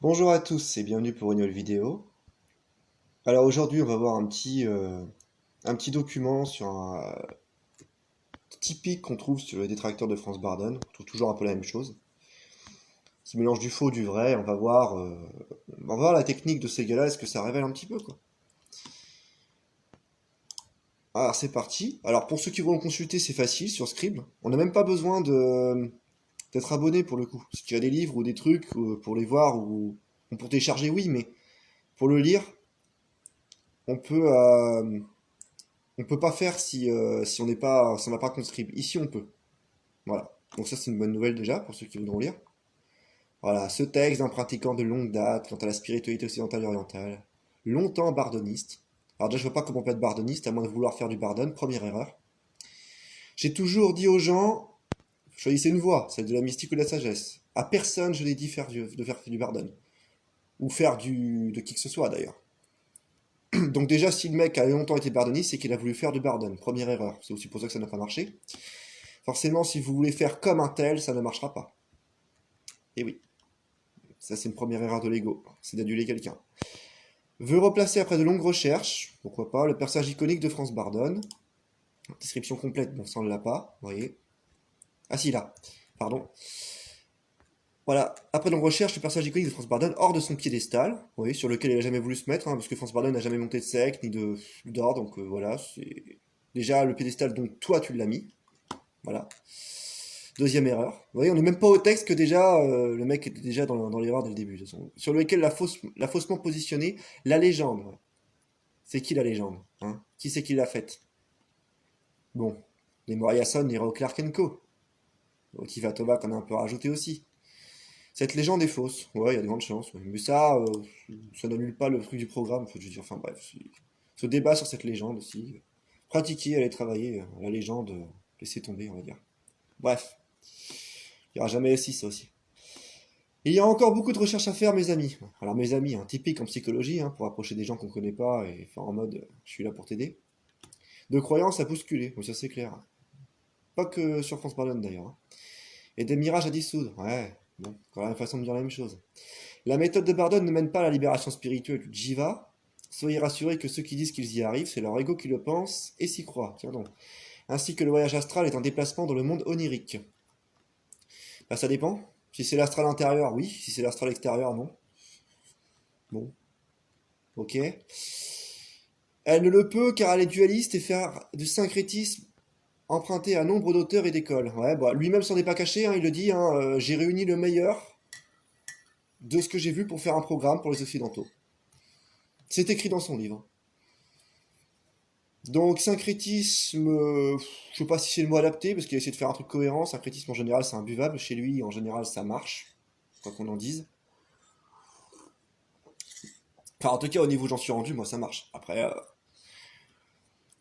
Bonjour à tous et bienvenue pour une nouvelle vidéo. Alors aujourd'hui on va voir un petit document sur un typique qu'on trouve sur les détracteurs de France Bardon. On trouve toujours un peu la même chose. Qui mélange du faux, du vrai. On va voir la technique de ces gars-là, est-ce que ça révèle un petit peu quoi. Alors c'est parti. Alors pour ceux qui vont le consulter c'est facile sur Scribd. On n'a même pas besoin d'être abonné pour le coup. Si tu as des livres ou des trucs pour les voir ou pour télécharger oui, mais pour le lire on peut... on peut pas faire si on n'est pas, si on n'a pas compte Scribd. Ici, on peut. Voilà. Donc ça, c'est une bonne nouvelle déjà pour ceux qui voudront lire. Voilà. Ce texte d'un pratiquant de longue date quant à la spiritualité occidentale et orientale, longtemps bardoniste. Alors déjà, je vois pas comment on peut être bardoniste à moins de vouloir faire du bardon. Première erreur. J'ai toujours dit aux gens, choisissez une voie, celle de la mystique ou de la sagesse. À personne, je n'ai dit de faire du bardon. Ou faire de qui que ce soit d'ailleurs. Donc déjà, si le mec a longtemps été bardoniste, c'est qu'il a voulu faire du bardon. Première erreur. C'est aussi pour ça que ça n'a pas marché. Forcément, si vous voulez faire comme un tel, ça ne marchera pas. Et oui, ça c'est une première erreur de l'ego, c'est d'aduler quelqu'un. Veut replacer après de longues recherches, pourquoi pas, le personnage iconique de France Bardon. Description complète, bon ça on ne l'a pas, vous voyez. Ah si, là, pardon. Voilà, après de longues recherches, le personnage iconique de France Bardon hors de son piédestal, vous voyez, sur lequel il n'a jamais voulu se mettre, parce que France Bardon n'a jamais monté de secte, ni d'or, donc voilà, c'est déjà le piédestal dont toi tu l'as mis, voilà. Deuxième erreur. Vous voyez, on n'est même pas au texte que déjà le mec était déjà dans l'erreur dès le début. De toute façon. Sur lequel l'a faussement positionné la légende. C'est qui la légende hein? Qui c'est qui l'a faite? Bon, les Moriason, les Clark Co. Otiva Tova qu'on a un peu rajouté aussi. Cette légende est fausse. Ouais, il y a de grandes chances. Ouais. Mais ça n'annule pas le truc du programme. Faut juste dire, enfin bref, ce débat sur cette légende aussi. Pratiquer, aller travailler, la légende, laisser tomber, on va dire. Bref, il n'y aura jamais aussi ça aussi. Il y a encore beaucoup de recherches à faire, mes amis. Alors, mes amis, typique en psychologie, pour approcher des gens qu'on connaît pas et faire en mode je suis là pour t'aider. De croyances à bousculer, ça c'est clair. Pas que sur France Ballon d'ailleurs. Et des mirages à dissoudre, ouais, bon, encore une façon de dire la même chose. La méthode de Bardone ne mène pas à la libération spirituelle du Jiva. Soyez rassurés que ceux qui disent qu'ils y arrivent, c'est leur ego qui le pense et s'y croit. Tiens donc. Ainsi que le voyage astral est un déplacement dans le monde onirique. Bah, ça dépend. Si c'est l'astral intérieur, oui. Si c'est l'astral extérieur, non. Bon, ok. Elle ne le peut car elle est dualiste et faire du syncrétisme emprunté à nombre d'auteurs et d'écoles. Ouais, bah, lui-même s'en est pas caché, il le dit, j'ai réuni le meilleur de ce que j'ai vu pour faire un programme pour les Occidentaux. C'est écrit dans son livre. Donc syncrétisme, je sais pas si c'est le mot adapté, parce qu'il a essayé de faire un truc cohérent. Syncrétisme en général c'est imbuvable, chez lui en général ça marche, quoi qu'on en dise. Enfin en tout cas au niveau où j'en suis rendu, moi ça marche. Après,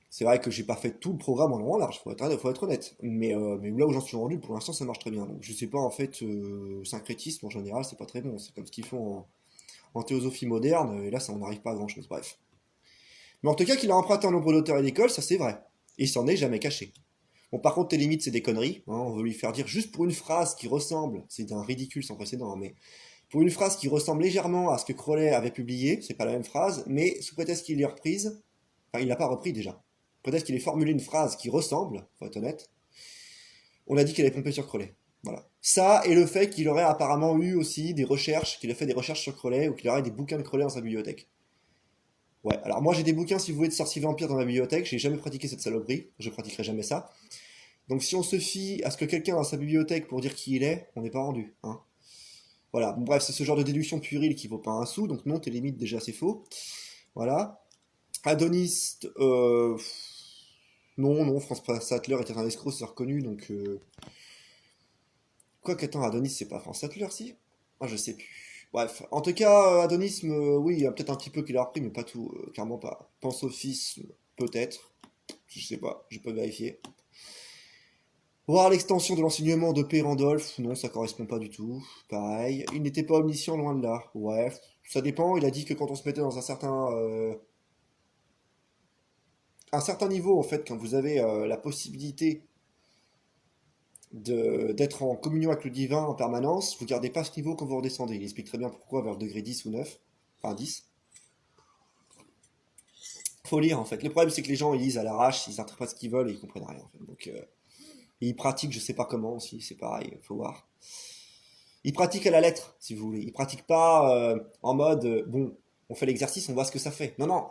c'est vrai que j'ai pas fait tout le programme en long en large, faut être honnête. Mais là où j'en suis rendu, pour l'instant, ça marche très bien. Donc je sais pas, en fait, syncrétisme en général, c'est pas très bon. C'est comme ce qu'ils font en théosophie moderne, et là, ça on n'arrive pas à grand chose. Bref. Mais en tout cas, qu'il a emprunté un nombre d'auteurs et d'écoles, ça c'est vrai. Et il s'en est jamais caché. Bon, par contre, tes limites, c'est des conneries. On veut lui faire dire juste pour une phrase qui ressemble, c'est un ridicule sans précédent, mais pour une phrase qui ressemble légèrement à ce que Crowley avait publié, c'est pas la même phrase, mais sous prétexte qu'il l'ait reprise, enfin, il l'a pas repris déjà. Peut-être qu'il ait formulé une phrase qui ressemble, faut être honnête. On a dit qu'il avait pompé sur Crowley. Voilà. Ça et le fait qu'il aurait apparemment eu aussi des recherches, qu'il a fait des recherches sur Crowley ou qu'il aurait des bouquins de Crowley dans sa bibliothèque. Ouais, alors moi j'ai des bouquins si vous voulez de sorciers vampires dans ma bibliothèque, j'ai jamais pratiqué cette saloperie, je pratiquerai jamais ça. Donc si on se fie à ce que quelqu'un a dans sa bibliothèque pour dire qui il est, on n'est pas rendu. Voilà, bon, bref, c'est ce genre de déduction puérile qui vaut pas un sou, donc non, tes limites déjà c'est faux. Voilà. Adonis, non, non, France Sattler était un escroc, c'est reconnu, donc... Quoi qu'attends, Adonis, c'est pas France Sattler, si? Ah, je sais plus. Bref, en tout cas, Adonis, oui, il y a peut-être un petit peu qu'il a repris, mais pas tout, clairement pas. Pensophisme, peut-être, je sais pas, je peux vérifier. Voir l'extension de l'enseignement de P. Randolph, non, ça correspond pas du tout. Pareil, il n'était pas omniscient, loin de là. Ouais, ça dépend, il a dit que quand on se mettait dans un certain niveau, en fait, quand vous avez la possibilité d'être en communion avec le divin en permanence, vous gardez pas ce niveau quand vous redescendez. Il explique très bien pourquoi vers le degré 10 ou 9, enfin 10. Faut lire en fait. Le problème c'est que les gens ils lisent à l'arrache, ils interprètent ce qu'ils veulent et ils comprennent rien en fait. Donc ils pratiquent, je sais pas comment aussi, c'est pareil, faut voir. Ils pratiquent à la lettre, si vous voulez. Ils pratiquent pas en mode bon, on fait l'exercice, on voit ce que ça fait. Non, non.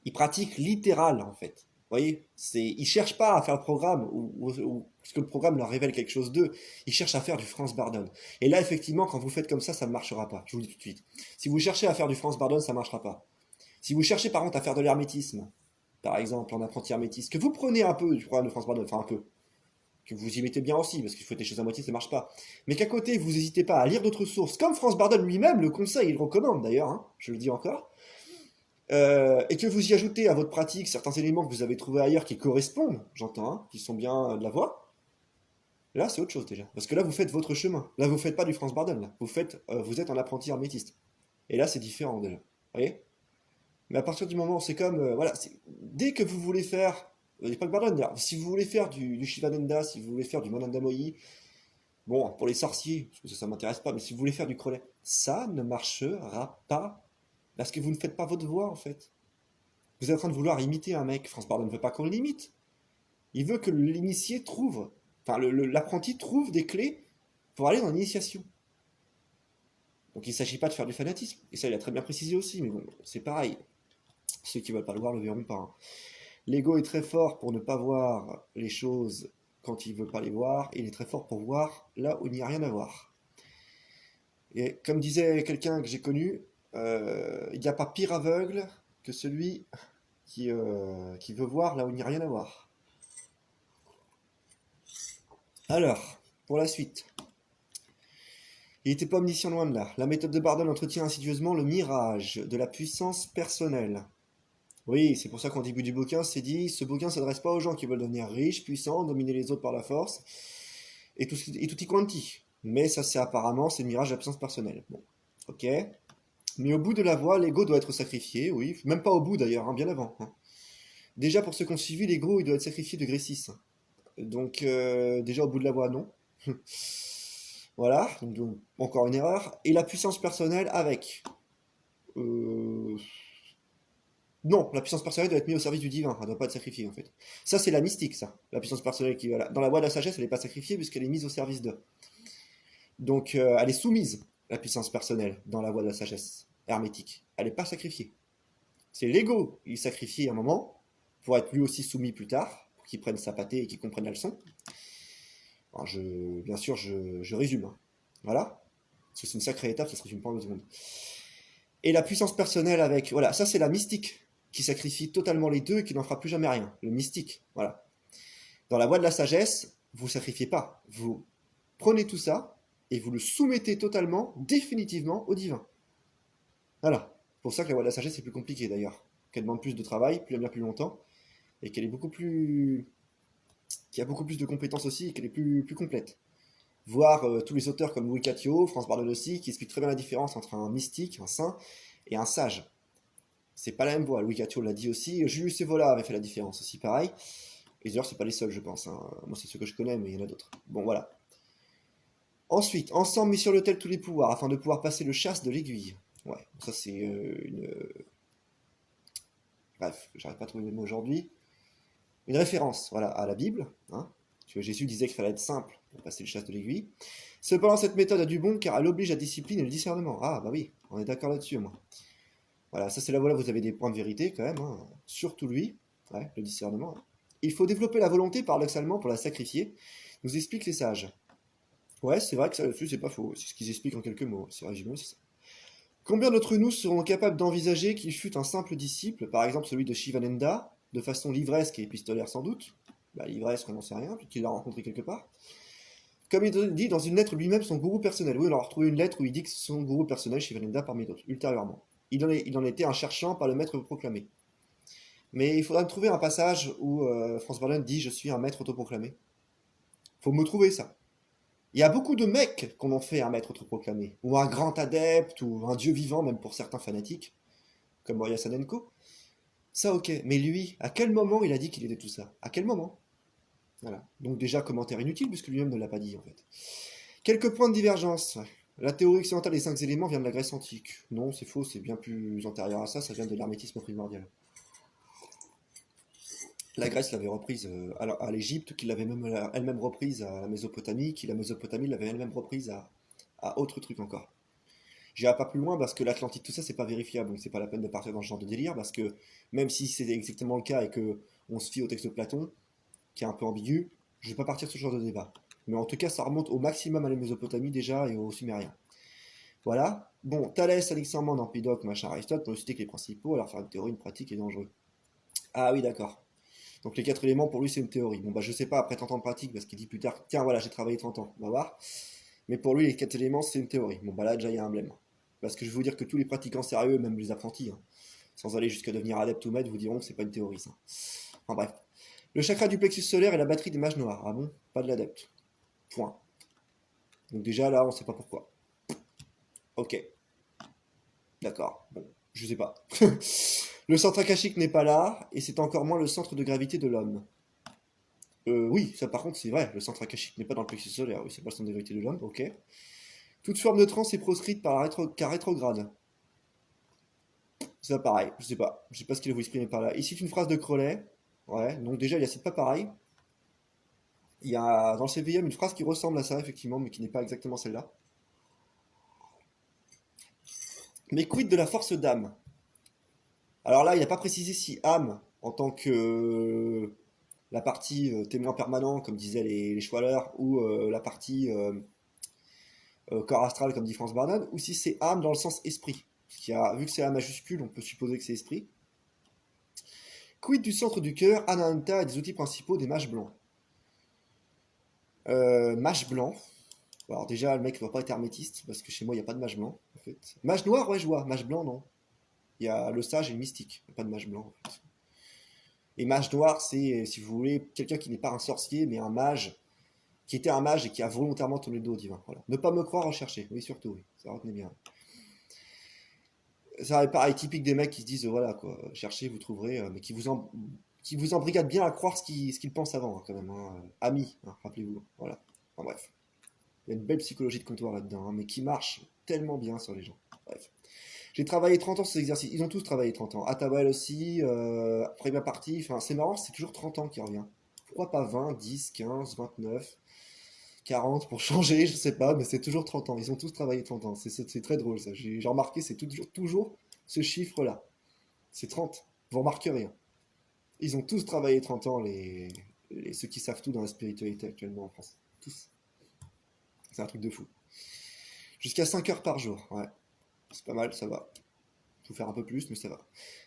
Ils pratiquent littéral en fait. Vous voyez, ils cherchent pas à faire le programme ou parce que le programme leur révèle quelque chose d'eux. Ils cherchent à faire du Franz Bardon. Et là, effectivement, quand vous faites comme ça ne marchera pas. Je vous le dis tout de suite. Si vous cherchez à faire du Franz Bardon, ça marchera pas. Si vous cherchez par contre à faire de l'hermétisme, par exemple en apprenti hermétiste, que vous prenez un peu du programme de Franz Bardon, enfin un peu, que vous y mettez bien aussi, parce qu'il faut des choses à moitié, ça marche pas. Mais qu'à côté, vous n'hésitez pas à lire d'autres sources, comme Franz Bardon lui-même le conseille, il le recommande d'ailleurs, hein, je le dis encore, et que vous y ajoutez à votre pratique certains éléments que vous avez trouvés ailleurs qui correspondent, j'entends, hein, qui sont bien de la voie, là c'est autre chose déjà. Parce que là vous faites votre chemin. Là vous faites pas du Franz Bardon, là. Vous êtes un apprenti hermétiste. Et là c'est différent déjà. Vous voyez. Mais à partir du moment, c'est comme, voilà, dès que vous voulez faire, il n'y a pas que Bardon d'ailleurs, si vous voulez faire du Shivananda, si vous voulez faire du Mananda Moyi, bon, pour les sorciers, parce que ça m'intéresse pas, mais si vous voulez faire du Crowley, ça ne marchera pas. Parce que vous ne faites pas votre voix en fait. Vous êtes en train de vouloir imiter un mec. Franz Bardon ne veut pas qu'on l'imite. Il veut que l'initié trouve, enfin l'apprenti trouve des clés pour aller dans l'initiation. Donc il ne s'agit pas de faire du fanatisme. Et ça, il a très bien précisé aussi, mais bon, c'est pareil. Ceux qui ne veulent pas le voir le verront pas, hein. L'ego est très fort pour ne pas voir les choses quand il ne veut pas les voir. Et il est très fort pour voir là où il n'y a rien à voir. Et comme disait quelqu'un que j'ai connu, il n'y a pas pire aveugle que celui qui veut voir là où il n'y a rien à voir. Alors, pour la suite. Il n'était pas omniscient loin de là. La méthode de Bardon entretient insidieusement le mirage de la puissance personnelle. Oui, c'est pour ça qu'en début du bouquin, c'est dit, ce bouquin ne s'adresse pas aux gens qui veulent devenir riches, puissants, dominer les autres par la force, et tutti quanti. Mais ça, c'est le mirage de la puissance personnelle. Bon, ok. Mais au bout de la voie, l'ego doit être sacrifié, oui. Même pas au bout d'ailleurs, hein, bien avant, hein. Déjà, pour ceux qui ont suivi, l'ego, il doit être sacrifié de gré 6. Donc, déjà au bout de la voie, non. Voilà, donc, encore une erreur. Et la puissance personnelle avec. Euh, Non, la puissance personnelle doit être mise au service du divin, elle ne doit pas être sacrifiée en fait. Ça, c'est la mystique, ça. La puissance personnelle qui voilà. Dans la voie de la sagesse, elle n'est pas sacrifiée puisqu'elle est mise au service d'eux. Donc, elle est soumise, la puissance personnelle, dans la voie de la sagesse hermétique. Elle n'est pas sacrifiée. C'est l'ego, il est sacrifié à un moment, pour être lui aussi soumis plus tard, pour qu'il prenne sa pâtée et qu'il comprenne la leçon. Alors, bien sûr, je résume, hein. Voilà. Parce que c'est une sacrée étape, ça se résume pas en 2 secondes. Et la puissance personnelle avec. Voilà, ça c'est la mystique, qui sacrifie totalement les deux et qui n'en fera plus jamais rien. Le mystique, voilà. Dans la voie de la sagesse, vous ne sacrifiez pas. Vous prenez tout ça et vous le soumettez totalement, définitivement au divin. Voilà. C'est pour ça que la voie de la sagesse est plus compliquée d'ailleurs. Qu'elle demande plus de travail, plus bien plus longtemps, et qu'elle est beaucoup plus. Qui a beaucoup plus de compétences aussi et qu'elle est plus complète. Voir tous les auteurs comme Louis Catio, Franz Bardon aussi, qui expliquent très bien la différence entre un mystique, un saint, et un sage. C'est pas la même voie. Louis Catio l'a dit aussi. Julius Evola avait fait la différence aussi, pareil. Et d'ailleurs, c'est pas les seuls, je pense, hein. Moi, c'est ceux que je connais, mais il y en a d'autres. Bon, voilà. Ensuite, ensemble, mis sur l'autel tous les pouvoirs, afin de pouvoir passer le chasse de l'aiguille. Ouais, ça c'est une. Bref, j'arrive pas à trouver le mot aujourd'hui. Une référence, voilà, à la Bible, hein. Parce que Jésus disait qu'il fallait être simple pour passer le chasse de l'aiguille. Cependant, cette méthode a du bon car elle oblige à discipline et le discernement. Ah, bah oui, on est d'accord là-dessus, moi. Voilà, ça c'est là, voilà, vous avez des points de vérité quand même, hein. Surtout lui, ouais, le discernement, hein. Il faut développer la volonté paradoxalement pour la sacrifier, nous expliquent les sages. Ouais, c'est vrai que ça là-dessus c'est pas faux, c'est ce qu'ils expliquent en quelques mots, c'est résumé, c'est ça. Combien d'entre nous seront capables d'envisager qu'il fut un simple disciple, par exemple celui de Shivananda, de façon livresque et épistolaire sans doute, bah livresque on n'en sait rien, puisqu'il l'a rencontré quelque part, comme il dit dans une lettre lui-même son gourou personnel. Oui, on a retrouvé une lettre où il dit que c'est son gourou personnel, Shivananda parmi d'autres, ultérieurement. Il en était un cherchant par le maître proclamé. Mais il faudra me trouver un passage où Franz Bardon dit je suis un maître autoproclamé. Faut me trouver ça. Il y a beaucoup de mecs qu'on en fait un maître autoproclamé, ou un grand adepte, ou un dieu vivant, même pour certains fanatiques, comme Moria Sanenko. Ça ok, mais lui, à quel moment il a dit qu'il était tout ça? À quel moment? Voilà. Donc déjà, commentaire inutile, puisque lui-même ne l'a pas dit, en fait. Quelques points de divergence. Ouais. La théorie occidentale des 5 éléments vient de la Grèce antique. Non, c'est faux, c'est bien plus antérieur à ça, ça vient de l'hermétisme primordial. La Grèce l'avait reprise à l'Égypte, qui l'avait même elle-même reprise à la Mésopotamie, qui la Mésopotamie l'avait elle-même reprise à autre truc encore. J'irai pas plus loin parce que l'Atlantide, tout ça, c'est pas vérifiable, donc c'est pas la peine de partir dans ce genre de délire, parce que même si c'est exactement le cas et que on se fie au texte de Platon, qui est un peu ambigu, je vais pas partir sur ce genre de débat. Mais en tout cas, ça remonte au maximum à la Mésopotamie déjà et aux Sumériens. Voilà. Bon, Thalès, Alexandre, Empédocle, machin, Aristote, pour ne citer que les principaux, alors faire une théorie, une pratique est dangereux. Ah oui, d'accord. Donc les 4 éléments, pour lui, c'est une théorie. Bon, bah je sais pas, après 30 ans de pratique, parce qu'il dit plus tard, tiens, voilà, j'ai travaillé 30 ans, on va voir. Mais pour lui, les 4 éléments, c'est une théorie. Bon, bah là, déjà, il y a un blême. Parce que je vais vous dire que tous les pratiquants sérieux, même les apprentis, hein, sans aller jusqu'à devenir adepte ou maître, vous diront que c'est pas une théorie, ça. Enfin bref. Le chakra du plexus solaire est la batterie des mages noirs. Ah bon? Pas de l'adepte. Point. Donc déjà, là, on sait pas pourquoi. Ok. D'accord. Bon, je sais pas. Le centre akashique n'est pas là, et c'est encore moins le centre de gravité de l'homme. Oui, ça par contre, c'est vrai, le centre akashique n'est pas dans le plexus solaire, oui, c'est pas le centre de gravité de l'homme, ok. Toute forme de transe est proscrite par car rétrograde. Ça pareil, je sais pas ce qu'il a voulu exprimer par là. Il cite une phrase de Crowley, ouais, donc déjà il la cite pas pareil. Il y a dans le CVM une phrase qui ressemble à ça, effectivement, mais qui n'est pas exactement celle-là. Mais quid de la force d'âme? Alors là, il n'a pas précisé si âme, en tant que la partie témoin permanent, comme disaient les Schwaller, ou la partie corps astral, comme dit France Barnard, ou si c'est âme dans le sens esprit. Vu que c'est A majuscule, on peut supposer que c'est esprit. Quid du centre du cœur, Anahanta et des outils principaux des mages blancs? Mage blanc. Alors déjà, le mec ne doit pas être hermétiste, parce que chez moi, il n'y a pas de mage blanc, en fait. Mage noir, ouais, je vois. Mage blanc, non. Il y a le sage et le mystique. Il n'y a pas de mage blanc, en fait. Et mage noir, c'est, si vous voulez, quelqu'un qui n'est pas un sorcier, mais un mage, qui était un mage et qui a volontairement tourné le dos au divin. Voilà. Ne pas me croire, rechercher. Oui, surtout, oui. Ça retenez bien. Ça pareil, typique des mecs qui se disent, voilà, quoi, cherchez, vous trouverez, mais qui vous embrigadent bien à croire ce qu'ils pensent avant, hein, quand même. Hein. Amis, hein, rappelez-vous. Voilà. Enfin, bref. Il y a une belle psychologie de comptoir là-dedans, hein, mais qui marche tellement bien sur les gens. Bref. J'ai travaillé 30 ans sur ces exercices. Ils ont tous travaillé 30 ans. Atabal aussi, après ma partie. Enfin, c'est marrant, c'est toujours 30 ans qui revient. Pourquoi pas 20, 10, 15, 29, 40 pour changer, je sais pas, mais c'est toujours 30 ans. Ils ont tous travaillé 30 ans. C'est très drôle ça. J'ai remarqué, c'est toujours ce chiffre-là. C'est 30. Vous remarquez rien. Ils ont tous travaillé 30 ans, ceux qui savent tout dans la spiritualité actuellement en France. Tous. C'est un truc de fou. Jusqu'à 5 heures par jour, ouais. C'est pas mal, ça va. Faut faire un peu plus, mais ça va.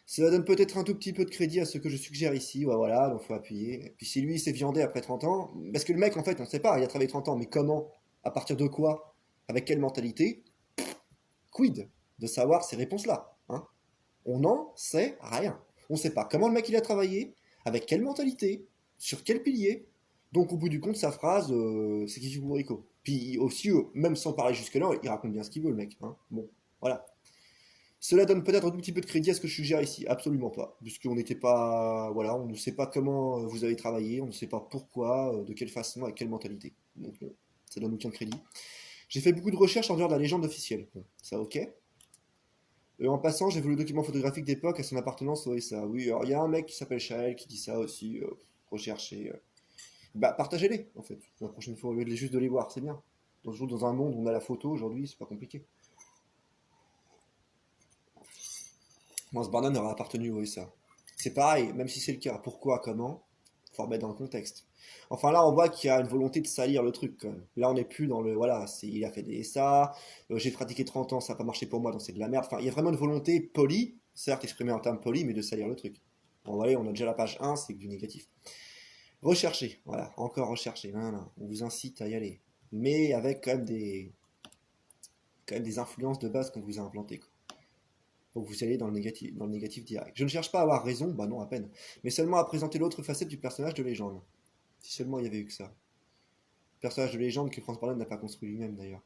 Ça donne peut-être un tout petit peu de crédit à ce que je suggère ici. Ouais, voilà, donc faut appuyer. Et puis si lui s'est viandé après 30 ans, parce que le mec, en fait, on sait pas, il a travaillé 30 ans, mais comment? À partir de quoi? Avec quelle mentalité? Quid de savoir ces réponses-là, hein? On n'en sait rien. On sait pas comment le mec il a travaillé, avec quelle mentalité, sur quel pilier. Donc au bout du compte, sa phrase, c'est qui du bourricot. Puis aussi, même sans parler jusque-là, il raconte bien ce qu'il veut, le mec. Hein. Bon, voilà. Cela donne peut-être un tout petit peu de crédit à ce que je suggère ici. Absolument pas. Puisqu'on n'était pas. Voilà, on ne sait pas comment vous avez travaillé, on ne sait pas pourquoi, de quelle façon, avec quelle mentalité. Donc, ça donne aucun crédit. J'ai fait beaucoup de recherches en dehors de la légende officielle. Bon, ça ok. En passant, j'ai vu le document photographique d'époque à son appartenance au SA. Oui, alors il y a un mec qui s'appelle Shael qui dit ça aussi. Recherchez. Bah, partagez-les, en fait. La prochaine fois, au lieu de juste de les voir, c'est bien. Dans un monde où on a la photo aujourd'hui, c'est pas compliqué. Moi, ce Barnum aurait appartenu au SA. C'est pareil, même si c'est le cas. Pourquoi, comment? Faut remettre dans le contexte. Enfin là, on voit qu'il y a une volonté de salir le truc quand même. Là, on n'est plus dans le voilà, il a fait des SA, j'ai pratiqué 30 ans, ça n'a pas marché pour moi, donc c'est de la merde. Enfin, il y a vraiment une volonté polie, certes exprimée en termes polis, mais de salir le truc. Bon, voilà, on a déjà la page 1, c'est du négatif. Rechercher, voilà, encore rechercher. Voilà, on vous incite à y aller. Mais avec quand même des influences de base qu'on vous a implantées. Quoi. Donc vous allez dans le négatif direct. Je ne cherche pas à avoir raison, bah non à peine, mais seulement à présenter l'autre facette du personnage de légende. Si seulement il y avait eu que ça. Personnage de légende que Franz Barnum n'a pas construit lui-même d'ailleurs.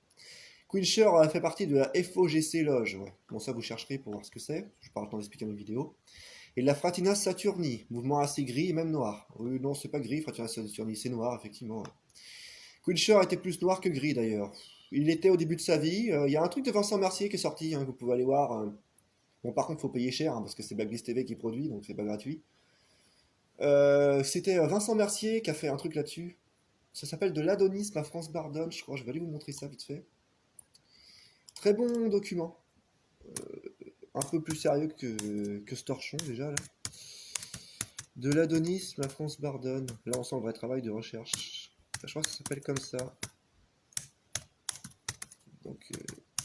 Quincher fait partie de la FOGC Loge. Ouais. Bon ça vous chercherez pour voir ce que c'est, je parle le temps d'expliquer mes vidéos. Et la Fratina Saturni, mouvement assez gris et même noir. Oui, non, c'est pas gris, Fratina Saturni, c'est noir, effectivement. Quencher était plus noir que gris d'ailleurs. Il était au début de sa vie. Il y a un truc de Vincent Mercier qui est sorti, hein, que vous pouvez aller voir. Bon, par contre, faut payer cher, hein, parce que c'est Blacklist TV qui produit, donc c'est pas gratuit. C'était Vincent Mercier qui a fait un truc là-dessus. Ça s'appelle De l'adonisme à France Bardone, je crois. Je vais aller vous montrer ça vite fait. Très bon document. Un peu plus sérieux que ce torchon déjà là. De l'adonisme à France Bardone. Là, on sent le vrai travail de recherche. Je crois que ça s'appelle comme ça. Donc,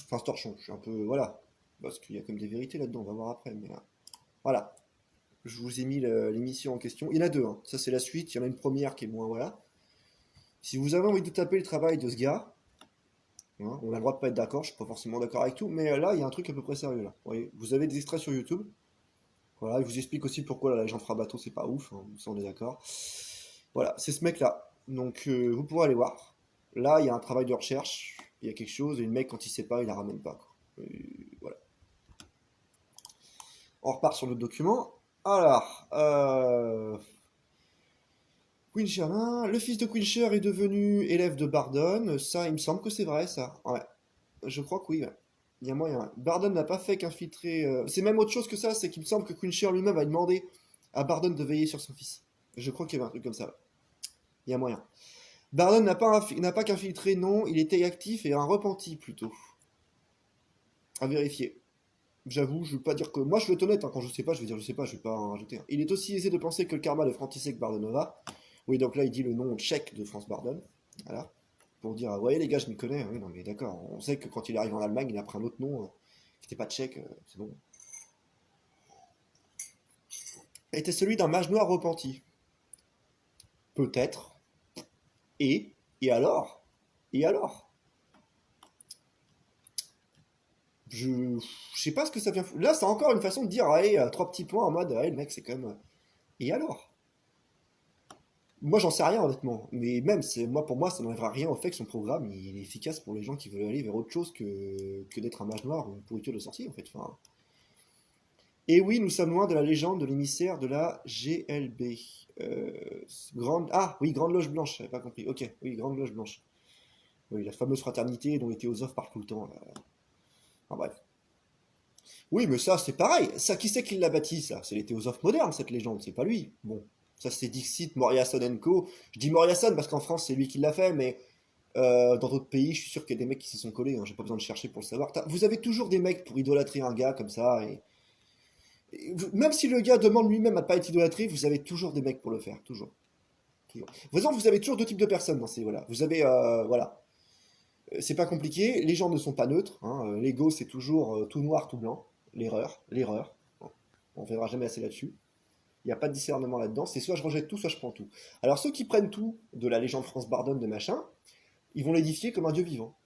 enfin, ce torchon, je suis un peu. Voilà. Parce qu'il y a comme des vérités là-dedans, on va voir après. Mais là, voilà. Je vous ai mis l'émission en question. Il y en a deux, hein. Ça, c'est la suite. Il y en a une première qui est moins. Voilà. Si vous avez envie de taper le travail de ce gars, hein, on a le droit de pas être d'accord, je suis pas forcément d'accord avec tout, mais là, il y a un truc à peu près sérieux là. Vous voyez, vous avez des extraits sur YouTube. Voilà, il vous explique aussi pourquoi la légende Frabato c'est pas ouf, hein, ça on est d'accord. Voilà, c'est ce mec-là. Donc vous pourrez aller voir. Là, il y a un travail de recherche, il y a quelque chose, et le mec, quand il sait pas, il la ramène pas, quoi. Voilà. On repart sur le document. Alors, Quincher, hein, le fils de Quincher est devenu élève de Bardone. Ça, il me semble que c'est vrai, ça. Ouais, je crois que oui. Ouais. Il y a moyen. Bardone n'a pas fait qu'infiltrer. C'est même autre chose que ça, c'est qu'il me semble que Quincher lui-même a demandé à Bardone de veiller sur son fils. Je crois qu'il y avait un truc comme ça. Il y a moyen. Bardone n'a pas qu'infiltré, non, il était actif et un repenti plutôt. À vérifier. J'avoue, je veux pas dire que. Moi, je vais être honnête, hein, quand je sais pas, je vais dire je sais pas, je vais pas en rajouter. Il est aussi aisé de penser que le karma de František Bardonova. Oui, donc là, il dit le nom tchèque de France Bardone. Voilà. Pour dire, ouais, les gars, je m'y connais. Oui, non, mais d'accord. On sait que quand il arrive en Allemagne, il a pris un autre nom qui n'était pas tchèque. C'est bon. Était celui d'un mage noir repenti. Peut-être. Et. Et alors. Et alors. Je sais pas ce que ça vient. Là, c'est encore une façon de dire, allez, trois petits points en mode, ouais, le mec, c'est quand même. Et alors. Moi, j'en sais rien, honnêtement. Mais même, pour moi, ça n'enlèvera rien au fait que son programme il est efficace pour les gens qui veulent aller vers autre chose que d'être un mage noir ou une pourriture de sorcier, en fait. Enfin, et oui, nous sommes loin de la légende de l'émissaire de la GLB. Ah, oui, Grande Loge Blanche, j'avais pas compris. Ok, oui, Grande Loge Blanche. Oui, la fameuse fraternité dont les théosophes parlent tout le temps. Enfin, bref. Oui, mais ça, c'est pareil. Ça, qui c'est qui l'a bâti, ça? C'est les théosophes modernes, cette légende, c'est pas lui. Bon, ça, c'est Dixit, Moriason Co. Je dis Moriason parce qu'en France, c'est lui qui l'a fait, mais dans d'autres pays, je suis sûr qu'il y a des mecs qui s'y sont collés. Hein, j'ai pas besoin de chercher pour le savoir. Vous avez toujours des mecs pour idolâtrer un gars comme ça, même si le gars demande lui-même à pas être idolâtré, vous avez toujours des mecs pour le faire, toujours. Toujours. Vous avez toujours deux types de personnes dans ces voilà. Vous avez voilà, c'est pas compliqué. Les gens ne sont pas neutres. Hein. L'ego c'est toujours tout noir, tout blanc. L'erreur. Bon, on ne reviendra jamais assez là-dessus. Il n'y a pas de discernement là-dedans. C'est soit je rejette tout, soit je prends tout. Alors ceux qui prennent tout de la légende France Bardone de machin, ils vont l'édifier comme un dieu vivant.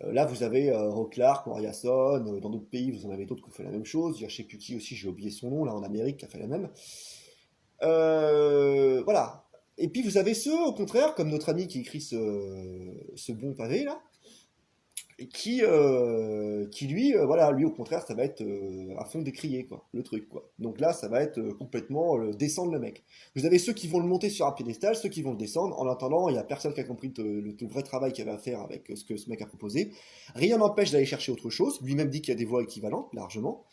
Là, vous avez Roclark, Moriason, dans d'autres pays, vous en avez d'autres qui ont fait la même chose. Il y a chez Pucci aussi, j'ai oublié son nom, là en Amérique, qui a fait la même. Voilà. Et puis vous avez ceux, au contraire, comme notre ami qui écrit ce bon pavé là, et qui lui, voilà, lui au contraire, ça va être à fond décrié, quoi, le truc, quoi. Donc là, ça va être complètement descendre le mec. Vous avez ceux qui vont le monter sur un piédestal, ceux qui vont le descendre. En attendant, il n'y a personne qui a compris le vrai travail qu'il y avait à faire avec ce que ce mec a proposé. Rien n'empêche d'aller chercher autre chose. Lui-même dit qu'il y a des voies équivalentes, largement.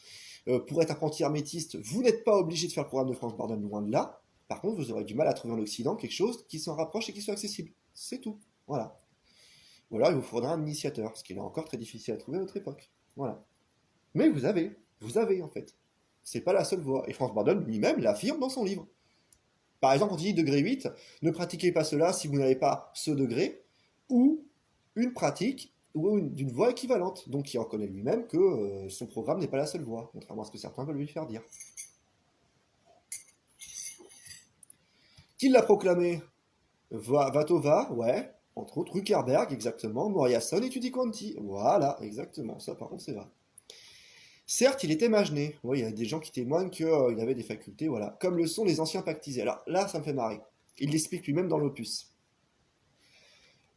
Pour être apprenti hermétiste, vous n'êtes pas obligé de faire le programme de France Bardone, loin de là. Par contre, vous aurez du mal à trouver en Occident quelque chose qui s'en rapproche et qui soit accessible. C'est tout. Voilà. Ou alors il vous faudra un initiateur, ce qui est encore très difficile à trouver à notre époque. Voilà. Mais vous avez en fait. C'est pas la seule voie. Et France Bardone lui-même l'affirme dans son livre. Par exemple, quand il dit degré 8, ne pratiquez pas cela si vous n'avez pas ce degré, ou une pratique, ou d'une voie équivalente. Donc il reconnaît lui-même que son programme n'est pas la seule voie, contrairement à ce que certains veulent lui faire dire. Qui l'a proclamé? Vatova, ouais, entre autres, Ruckerberg, exactement, Moriason et Tutti Quanti. Voilà, exactement, ça par contre c'est vrai. Certes, il était magené. Oui, il y a des gens qui témoignent qu'il avait des facultés, voilà. Comme le sont les anciens pactisés. Alors là, ça me fait marrer. Il l'explique lui-même dans l'opus.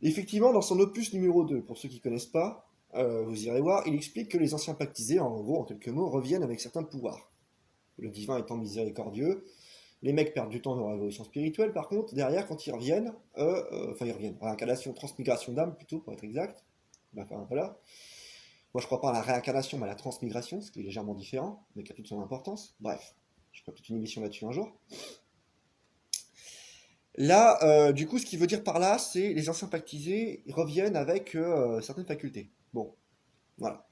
Effectivement, dans son opus numéro 2, pour ceux qui ne connaissent pas, vous irez voir, il explique que les anciens pactisés, en gros, en quelques mots, reviennent avec certains pouvoirs. le divin étant miséricordieux. Les mecs perdent du temps dans la révolution spirituelle, par contre, derrière, quand ils reviennent, enfin ils reviennent, réincarnation, transmigration d'âme plutôt, pour être exact. Enfin, voilà. Moi je crois pas à la réincarnation, mais à la transmigration, ce qui est légèrement différent, mais qui a toute son importance. Bref, je ferai peut-être une émission là-dessus un jour. Là, du coup, ce qu'il veut dire par là, c'est les anciens pactisés ils reviennent avec certaines facultés. Bon, voilà.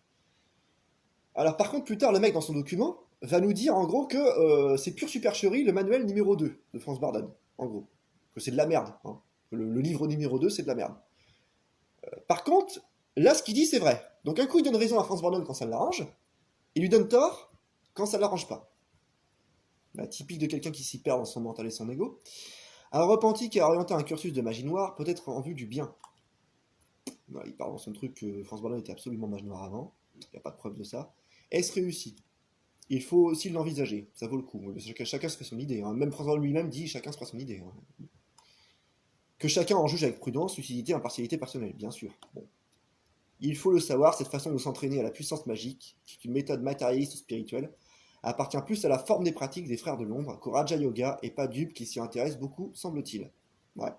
Alors par contre, plus tard, le mec dans son document va nous dire en gros que c'est pure supercherie le manuel numéro 2 de Franz Bardon, en gros. Que c'est de la merde. Hein. Que le livre numéro 2, c'est de la merde. Par contre, là, ce qu'il dit, c'est vrai. Donc un coup, il donne raison à Franz Bardon quand ça l'arrange, il lui donne tort quand ça l'arrange pas. Bah, typique de quelqu'un qui s'y perd dans son mental et son ego. Un repenti qui a orienté un cursus de magie noire, peut-être en vue du bien. Voilà, il parle dans son truc que Franz Bardon était absolument mage noir avant. Il n'y a pas de preuve de ça. Est-ce réussi? Il faut aussi l'envisager, ça vaut le coup. Chacun se fait son idée. Hein. Même François lui-même dit chacun se fera son idée. Hein. Que chacun en juge avec prudence, lucidité, impartialité personnelle, bien sûr. Bon. Il faut le savoir, cette façon de s'entraîner à la puissance magique, qui est une méthode matérialiste spirituelle, appartient plus à la forme des pratiques des frères de l'ombre qu'au Raja Yoga et pas Dupe qui s'y intéresse beaucoup, semble-t-il. Ouais.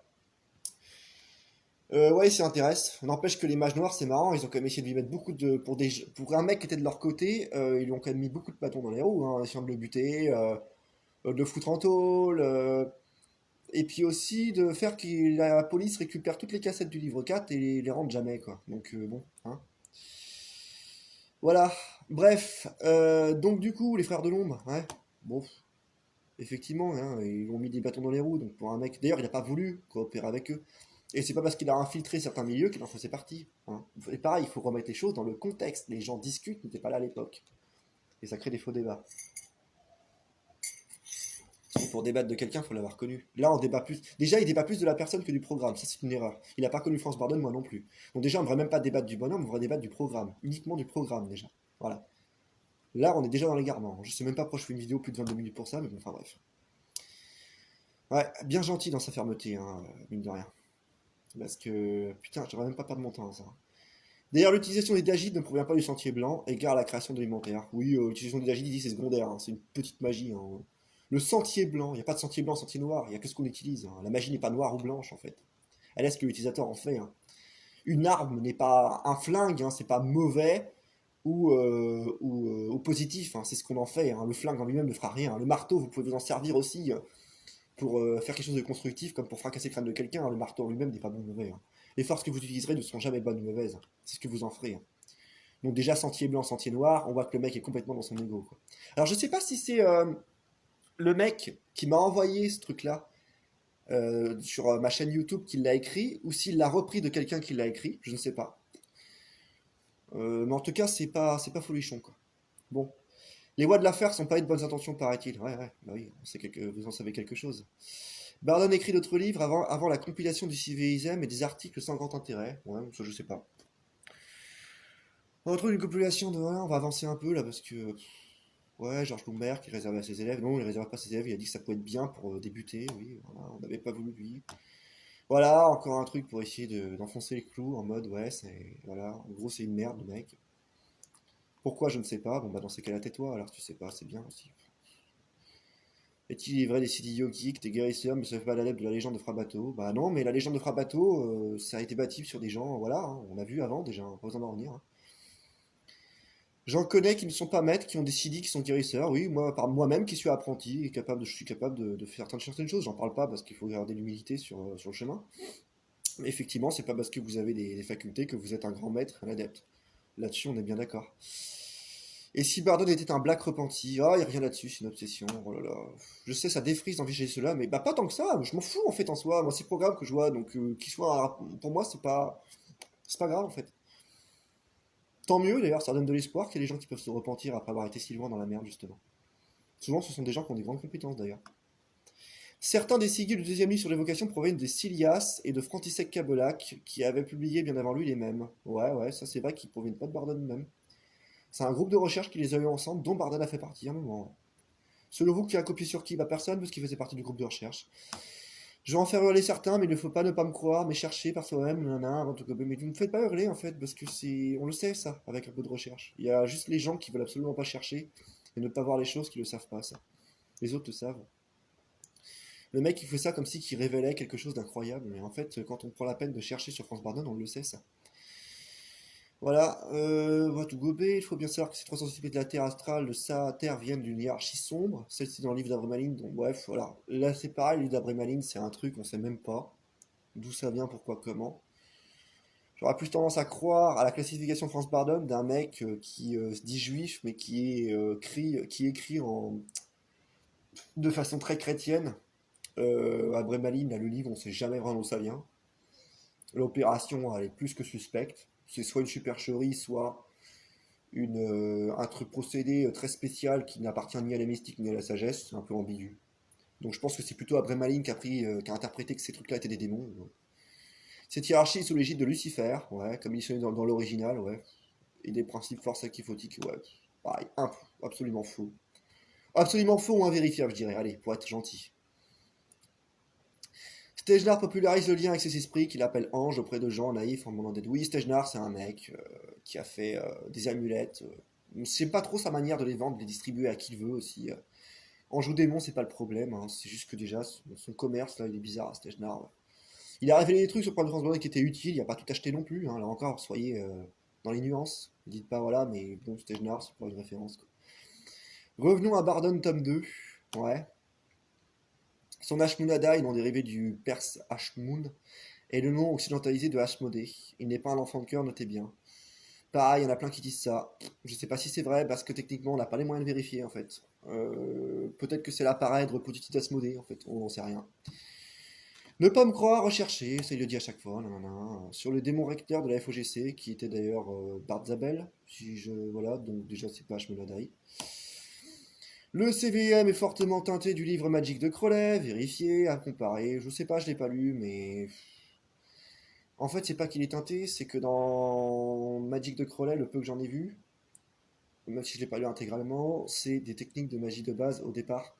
Ouais, il s'y intéresse. N'empêche que les mages noirs, c'est marrant, ils ont quand même essayé de lui mettre beaucoup de. Pour un mec qui était de leur côté, ils lui ont quand même mis beaucoup de bâtons dans les roues, hein, en essayant de le buter, de le foutre en tôle, et puis aussi de faire que la police récupère toutes les cassettes du livre 4 et les rende jamais, quoi. Donc, bon, hein. Voilà. Bref, donc du coup, les frères de l'ombre, ouais. Bon, effectivement, hein, ils ont mis des bâtons dans les roues, donc pour un mec. D'ailleurs, il n'a pas voulu coopérer avec eux. Et c'est pas parce qu'il a infiltré certains milieux qu'il en faisait partie. Hein. Et pareil, il faut remettre les choses dans le contexte. Les gens discutent, n'étaient pas là à l'époque. Et ça crée des faux débats. Et pour débattre de quelqu'un, il faut l'avoir connu. Là, on débat plus. Déjà, il débat plus de la personne que du programme. Ça, c'est une erreur. Il n'a pas connu France Bardon, moi non plus. Donc déjà, on ne devrait même pas débattre du bonhomme, on devrait débattre du programme. Uniquement du programme, déjà. Voilà. Là, on est déjà dans l'égarement. Je sais même pas pourquoi je fais une vidéo plus de 22 minutes pour ça, mais bon, enfin bref. Ouais, bien gentil dans sa fermeté, hein, mine de rien. Parce que, putain, j'aurais même pas perdre mon temps à ça. D'ailleurs, l'utilisation des dagides ne provient pas du sentier blanc, égard à la création de l'alimentaire. Oui, l'utilisation des dagides, il dit c'est secondaire, hein, c'est une petite magie. Hein. Le sentier blanc, il n'y a pas de sentier blanc, sentier noir, il n'y a que ce qu'on utilise. Hein. La magie n'est pas noire ou blanche en fait. Elle est ce que l'utilisateur en fait. Hein. Une arme n'est pas un flingue, hein, c'est pas mauvais ou positif, hein, c'est ce qu'on en fait. Hein. Le flingue en lui-même ne fera rien. Le marteau, vous pouvez vous en servir aussi pour faire quelque chose de constructif, comme pour fracasser le crâne de quelqu'un. Hein. Le marteau en lui-même n'est pas bon ou mauvais. Hein. Les forces que vous utiliserez ne seront jamais bonnes ou mauvaises. Hein. C'est ce que vous en ferez. Hein. Donc déjà, sentier blanc, sentier noir, on voit que le mec est complètement dans son ego. Quoi. Alors je sais pas si c'est le mec qui m'a envoyé ce truc-là sur ma chaîne YouTube qui l'a écrit, ou s'il l'a repris de quelqu'un qui l'a écrit, je ne sais pas. Mais en tout cas, c'est pas folichon, quoi. Bon. Les lois de l'affaire sont pas de bonnes intentions, paraît-il. Ouais, ouais, bah oui, vous en savez quelque chose. Bardon écrit d'autres livres avant la compilation du civilisme et des articles sans grand intérêt. Ouais, ça je sais pas. On retrouve une compilation de. Ouais, on va avancer un peu là parce que. Ouais, Georges Bloomberg qui réservait à ses élèves. Non, il ne réserve pas à ses élèves. Il a dit que ça pouvait être bien pour débuter. Oui, voilà, on n'avait pas voulu de lui. Voilà, encore un truc pour essayer d'enfoncer les clous en mode ouais, c'est. Voilà, en gros, c'est une merde le mec. Pourquoi, je ne sais pas. Bon, bah, dans ces cas-là, tais-toi. Alors, tu sais pas, c'est bien aussi. Est-il vrai des sites yogiques, des guérisseurs, mais ça fait pas l'adepte de la légende de Frabato? Bah non, mais la légende de Frabato, ça a été bâti sur des gens, voilà, hein, on a vu avant déjà, pas besoin d'en revenir. Hein. J'en connais qui ne sont pas maîtres, qui ont des siddhis, qui sont guérisseurs, oui, moi, par moi-même qui suis apprenti, et je suis capable de faire certaines choses, j'en parle pas parce qu'il faut garder l'humilité sur le chemin. Mais effectivement, c'est pas parce que vous avez des facultés que vous êtes un grand maître, un adepte. Là-dessus, on est bien d'accord. Et si Bardon était un black repenti, ah, il n'y a rien là-dessus, c'est une obsession, oh là là. Je sais, ça défrise d'envisager cela, mais bah pas tant que ça, je m'en fous en fait en soi, moi c'est le programme que je vois, donc qu'il soit, pour moi c'est pas grave en fait. Tant mieux d'ailleurs, ça donne de l'espoir qu'il y a des gens qui peuvent se repentir après avoir été si loin dans la merde justement. Souvent ce sont des gens qui ont des grandes compétences d'ailleurs. Certains des sigils du deuxième livre sur l'évocation proviennent de Silias et de František Kabelak, qui avaient publié bien avant lui les mêmes. Ouais, ouais, ça c'est vrai qu'ils proviennent pas de Bardon même. C'est un groupe de recherche qui les a eu ensemble, dont Bardon a fait partie à un moment. Selon vous, qui a copié sur qui? Bah personne, parce qu'il faisait partie du groupe de recherche. Je vais en faire hurler certains, mais il ne faut pas ne pas me croire, mais chercher par soi-même, nanana, avant tout copier. Mais vous ne me faites pas hurler en fait, parce que c'est. On le sait ça, avec un peu de recherche. Il y a juste les gens qui veulent absolument pas chercher, Et ne pas voir les choses qu'ils ne le savent pas, ça. Les autres le savent. Le mec, il fait ça comme si qu'il révélait quelque chose d'incroyable. Mais en fait, quand on prend la peine de chercher sur France Bardon, on le sait, ça. Voilà, what to go be, il faut bien savoir que ces 300 cm de la Terre astrale de sa Terre viennent d'une hiérarchie sombre, celle-ci dans le livre d'Abremaline, donc bref, voilà. Là c'est pareil, le livre d'Abremaline c'est un truc, on sait même pas d'où ça vient, pourquoi, comment. J'aurais plus tendance à croire à la classification de Franz Bardon d'un mec qui se dit juif, mais qui écrit de façon très chrétienne. Abremaline, là le livre, on sait jamais vraiment d'où ça vient. L'opération, elle est plus que suspecte. C'est soit une supercherie, soit un truc procédé très spécial qui n'appartient ni à la mystique ni à la sagesse, c'est un peu ambigu. Donc je pense que c'est plutôt Abremaline qui a interprété que ces trucs-là étaient des démons. Cette hiérarchie est sous l'égide de Lucifer, ouais, comme il est dans l'original, ouais. Et des principes force actifotiques, ouais. Pareil, absolument faux. Absolument faux ou invérifiable, je dirais, allez, pour être gentil. Stegenar popularise le lien avec ses esprits qu'il appelle anges auprès de gens naïfs en demandant d'aide. Oui, Stegenar, c'est un mec qui a fait des amulettes. Je sais pas trop sa manière de les vendre, de les distribuer à qui il veut aussi. Ange ou démon, c'est pas le problème. Hein. C'est juste que déjà, son commerce, là, il est bizarre à Stegenar. Ouais. Il a révélé des trucs sur Point de France qui étaient utiles. Il a pas tout acheté non plus. Hein. Là encore, soyez dans les nuances. Ne dites pas voilà, mais bon, Stegenar, c'est pour une référence. Quoi. Revenons à Bardon, tome 2. Ouais. Son Ashmunada, nom dérivé du perse Ashmun, est le nom occidentalisé de Asmodée. Il n'est pas un enfant de cœur, notez bien. Pareil, il y en a plein qui disent ça. Je sais pas si c'est vrai, parce que techniquement, on n'a pas les moyens de vérifier, en fait. Peut-être que c'est l'appareil de reproductif d'Asmodée, en fait, on n'en sait rien. Ne pas me croire, rechercher, ça il le dit à chaque fois, nanana. Sur le démon recteur de la FOGC, qui était d'ailleurs Bardzabel, voilà, donc déjà c'est pas Ashmunadai. Le CVM est fortement teinté du livre Magique de Crowley, vérifié, à comparer. Je sais pas, je l'ai pas lu, mais en fait, c'est pas qu'il est teinté, c'est que dans Magic de Crowley, le peu que j'en ai vu, même si je l'ai pas lu intégralement, c'est des techniques de magie de base au départ.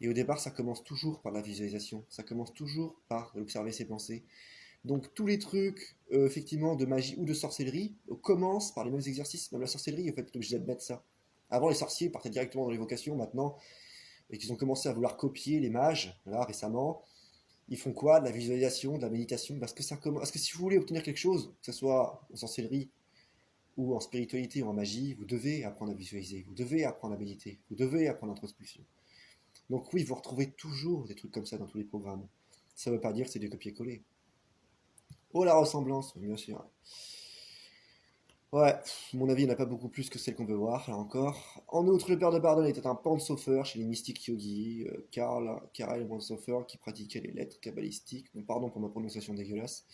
Et au départ, ça commence toujours par la visualisation. Ça commence toujours par observer ses pensées. Donc tous les trucs, effectivement, de magie ou de sorcellerie commencent par les mêmes exercices. Même la sorcellerie, en fait, est obligé d'admettre ça. Avant, les sorciers partaient directement dans l'évocation. Maintenant, et qu'ils ont commencé à vouloir copier les mages, là, récemment, ils font quoi? De la visualisation, de la méditation. Parce que si vous voulez obtenir quelque chose, que ce soit en sorcellerie ou en spiritualité ou en magie, vous devez apprendre à visualiser, vous devez apprendre à méditer, vous devez apprendre l'introspection. Donc oui, vous retrouvez toujours des trucs comme ça dans tous les programmes. Ça ne veut pas dire que c'est du copier-coller. Oh la ressemblance, bien sûr. Ouais, mon avis, il n'y en a pas beaucoup plus que celle qu'on veut voir, là encore. En outre, le père de Bardon était un pantsopher chez les mystiques yogis, Karel Pantsopher, qui pratiquait les lettres kabbalistiques. Bon, pardon pour ma prononciation dégueulasse.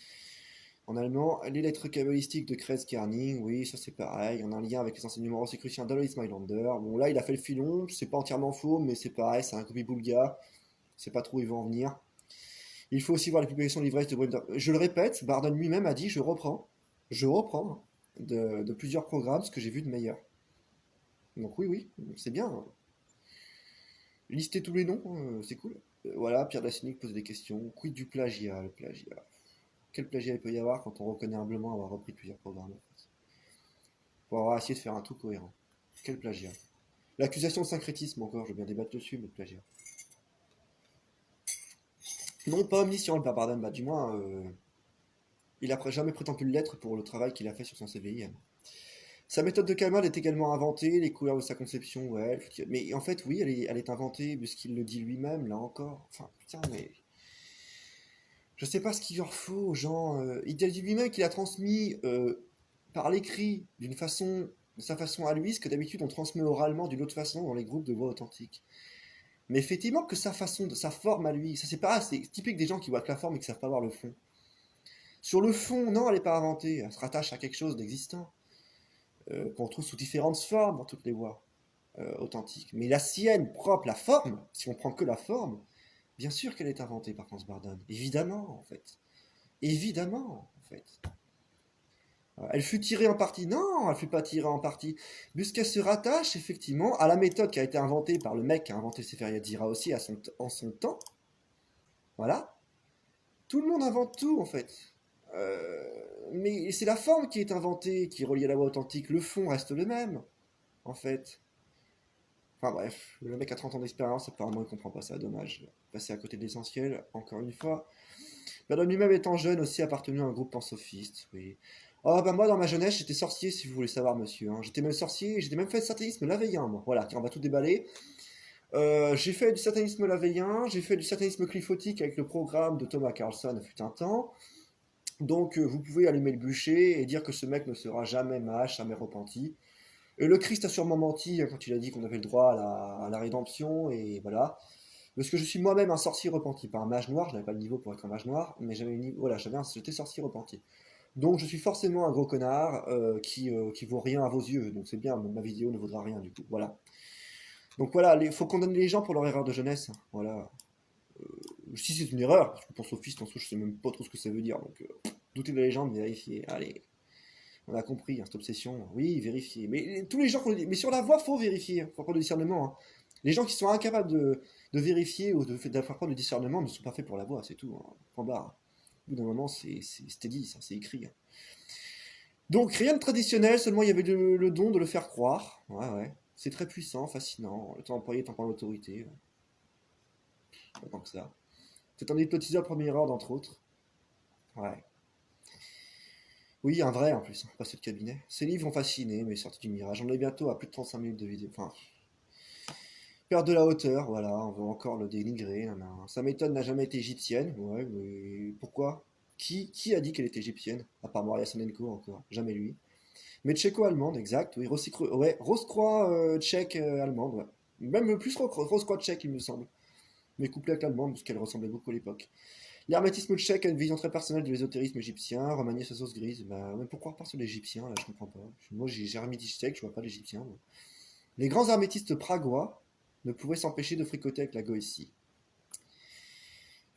En allemand, les lettres kabbalistiques de Krez Kerning, oui, ça c'est pareil. On a un lien avec les enseignements rosicruciens d'Alois Mailander. Bon, là, il a fait le filon, c'est pas entièrement faux, mais c'est pareil, c'est un copie-boulga. C'est pas trop où il va en venir. Il faut aussi voir les publications livrées de Brenda. Je le répète, Bardon lui-même a dit je reprends de plusieurs programmes ce que j'ai vu de meilleur. Donc oui, c'est bien. Lister tous les noms, c'est cool. Voilà, Pierre Dassinic pose des questions. Quid du plagiat, le plagiat? Quel plagiat il peut y avoir quand on reconnaît humblement avoir repris plusieurs programmes en fait. Pour avoir essayé de faire un tout cohérent. Quel plagiat? L'accusation de syncrétisme encore, je veux bien débattre dessus, mais plagiat. Non, pas omniscient le père Bardon, bah du moins, il n'a jamais prétendu l'être pour le travail qu'il a fait sur son CVI. Sa méthode de Kamal est également inventée, les couleurs de sa conception, ouais. Mais en fait, oui, elle est inventée, puisqu'il le dit lui-même, là encore. Enfin, putain, mais. Je sais pas ce qu'il leur faut aux gens. Il dit lui-même qu'il a transmis par l'écrit, de sa façon à lui, ce que d'habitude on transmet oralement d'une autre façon dans les groupes de voix authentiques. Mais effectivement, que sa façon, sa forme à lui, ça c'est pareil, c'est typique des gens qui voient que la forme et qui savent pas voir le fond. Sur le fond, non, elle n'est pas inventée, elle se rattache à quelque chose d'existant. Qu'on trouve sous différentes formes dans toutes les voix authentiques. Mais la sienne, propre, la forme, si on prend que la forme, bien sûr qu'elle est inventée par Franz Bardon. Évidemment, en fait. Évidemment, en fait. Elle fut tirée en partie. Non, elle fut pas tirée en partie. Puisqu'elle se rattache, effectivement, à la méthode qui a été inventée par le mec qui a inventé le Sefer Yetzira aussi en son temps. Voilà. Tout le monde invente tout, en fait. Mais c'est la forme qui est inventée, qui est reliée à la voix authentique. Le fond reste le même, en fait. Enfin bref, le mec a 30 ans d'expérience, apparemment il comprend pas ça, dommage. Passer à côté de l'essentiel, encore une fois. Madame lui-même étant jeune aussi appartenu à un groupe pansophiste, oui. Oh bah moi dans ma jeunesse j'étais sorcier si vous voulez savoir monsieur, hein. J'étais même sorcier, j'étais même fait de satanisme lavéien moi. Voilà, tiens, on va tout déballer. J'ai fait du satanisme lavéien, j'ai fait du satanisme cliphotique avec le programme de Thomas Carlson fut un temps. Donc vous pouvez allumer le bûcher et dire que ce mec ne sera jamais mâche, jamais repenti. Et le Christ a sûrement menti hein, quand il a dit qu'on avait le droit à la rédemption, et voilà. Parce que je suis moi-même un sorcier repenti, pas un mage noir, je n'avais pas le niveau pour être un mage noir, mais voilà, j'étais sorcier repenti. Donc je suis forcément un gros connard qui vaut rien à vos yeux, donc c'est bien, ma vidéo ne vaudra rien du tout, voilà. Donc voilà, il faut condamner les gens pour leur erreur de jeunesse, voilà. Si c'est une erreur, parce que pour sophiste en soi je sais même pas trop ce que ça veut dire, donc doutez de la légende, vérifiez, allez. On a compris, hein, cette obsession. Oui, vérifier. Mais tous les gens mais sur la voie, faut vérifier. Faut prendre le discernement. Hein. Les gens qui sont incapables de vérifier ou de faire prendre le discernement ne sont pas faits pour la voie, c'est tout. Hein. Point barre. Au bout d'un moment, c'était dit, ça, c'est écrit. Hein. Donc, rien de traditionnel, seulement il y avait le don de le faire croire. Ouais, ouais. C'est très puissant, fascinant. Le temps employé, temps par l'autorité. Pas tant que ça. C'est un hypnotiseur première heure, d'entre autres. Ouais. Oui, un vrai en plus, hein, pas ceux de cabinet. Ces livres ont fasciné, mais sortis du mirage. On est bientôt à plus de 35 minutes de vidéo. Enfin, perdre de la hauteur, voilà, on veut encore le dénigrer. Nan, nan. Sa méthode n'a jamais été égyptienne, ouais, mais pourquoi qui a dit qu'elle était égyptienne? À part Moria Sonenko encore, jamais lui. Mais tchéco-allemande, exact, oui, ouais, Rose-Croix tchèque allemande, ouais. Même plus Rose-Croix tchèque, il me semble. Mais couplée avec l'allemande, parce qu'elle ressemblait beaucoup à l'époque. L'hermétisme tchèque a une vision très personnelle de l'ésotérisme égyptien, remanier sa sauce grise. Bah, mais pourquoi repart sur l'égyptien, là, je comprends pas. Moi, j'ai hermétisme tchèque, je vois pas l'égyptien. Moi. Les grands hermétistes pragois ne pouvaient s'empêcher de fricoter avec la Goétie.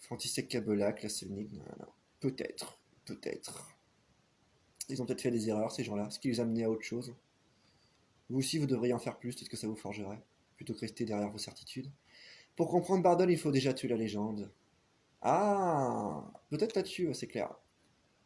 František Kabelak, la Selnik, peut-être, peut-être. Ils ont peut-être fait des erreurs, ces gens-là, ce qui les a amenés à autre chose. Vous aussi, vous devriez en faire plus, peut-être que ça vous forgerait, plutôt que rester derrière vos certitudes. Pour comprendre Bardol, il faut déjà tuer la légende. Ah, peut-être là-dessus, c'est clair.